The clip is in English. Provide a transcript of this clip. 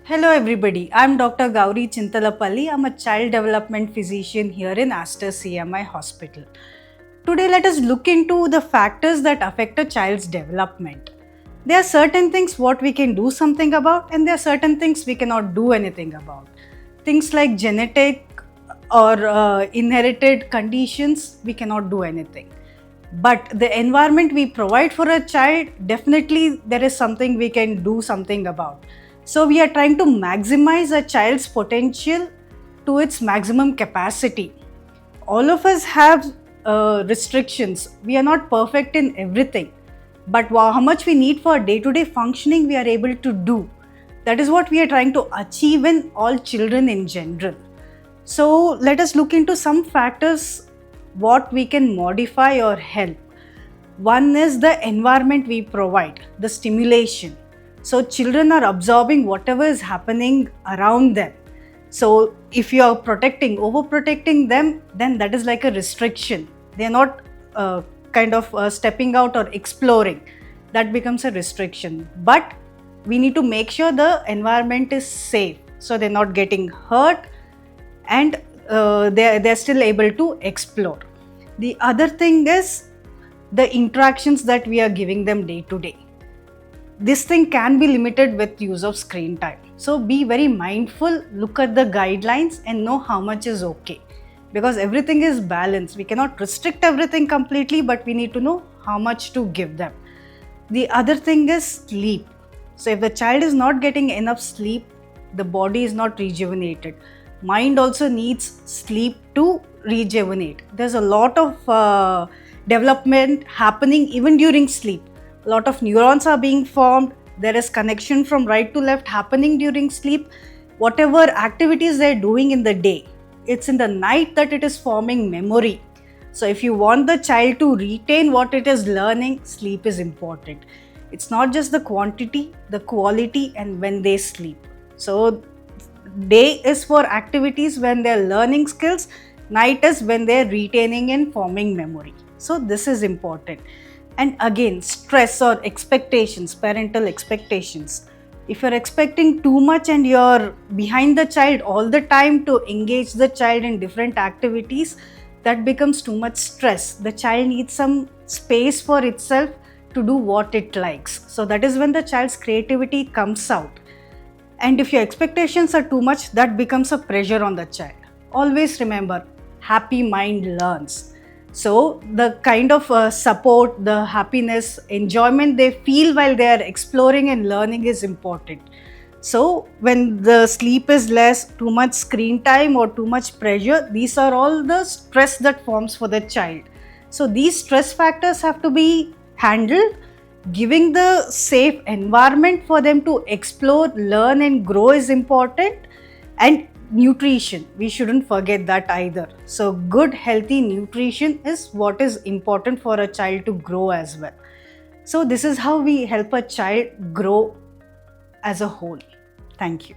Hello everybody, I'm Dr. Gauri Chintalapalli. I'm a child development physician here in Aster CMI Hospital. Today let us look into the factors that affect a child's development. There are certain things what we can do something about and there are certain things we cannot do anything about. Things like genetic or inherited conditions, we cannot do anything. But the environment we provide for a child, definitely there is something we can do something about. So we are trying to maximize a child's potential to its maximum capacity. All of us have restrictions. We are not perfect in everything. But how much we need for day-to-day functioning, we are able to do. That is what we are trying to achieve in all children in general. So let us look into some factors what we can modify or help. One is the environment we provide, the stimulation. So children are absorbing whatever is happening around them. So if you are overprotecting them, then that is like a restriction. They are not stepping out or exploring. That becomes a restriction. But we need to make sure the environment is safe, so they're not getting hurt and they're still able to explore. The other thing is the interactions that we are giving them day to day. This thing can be limited with use of screen time. So be very mindful, look at the guidelines and know how much is okay. Because everything is balanced. We cannot restrict everything completely, but we need to know how much to give them. The other thing is sleep. So if the child is not getting enough sleep, the body is not rejuvenated. Mind also needs sleep to rejuvenate. There's a lot of development happening even during sleep. A lot of neurons are being formed. There is connection from right to left happening during sleep. Whatever activities they're doing in the day, it's in the night that it is forming memory. So if you want the child to retain what it is learning, sleep is important. It's not just the quantity, the quality, and when they sleep. So day is for activities when they're learning skills, night is when they're retaining and forming memory. So this is important. And again, stress or expectations, parental expectations. If you're expecting too much and you're behind the child all the time to engage the child in different activities, that becomes too much stress. The child needs some space for itself to do what it likes. So that is when the child's creativity comes out. And if your expectations are too much, that becomes a pressure on the child. Always remember, happy mind learns. So the kind of support, the happiness, enjoyment they feel while they are exploring and learning is important. So when the sleep is less, too much screen time or too much pressure, these are all the stress that forms for the child. So these stress factors have to be handled. Giving the safe environment for them to explore, learn and grow is important. And nutrition, we shouldn't forget that either. So good healthy nutrition is what is important for a child to grow as well. So this is how we help a child grow as a whole. Thank you.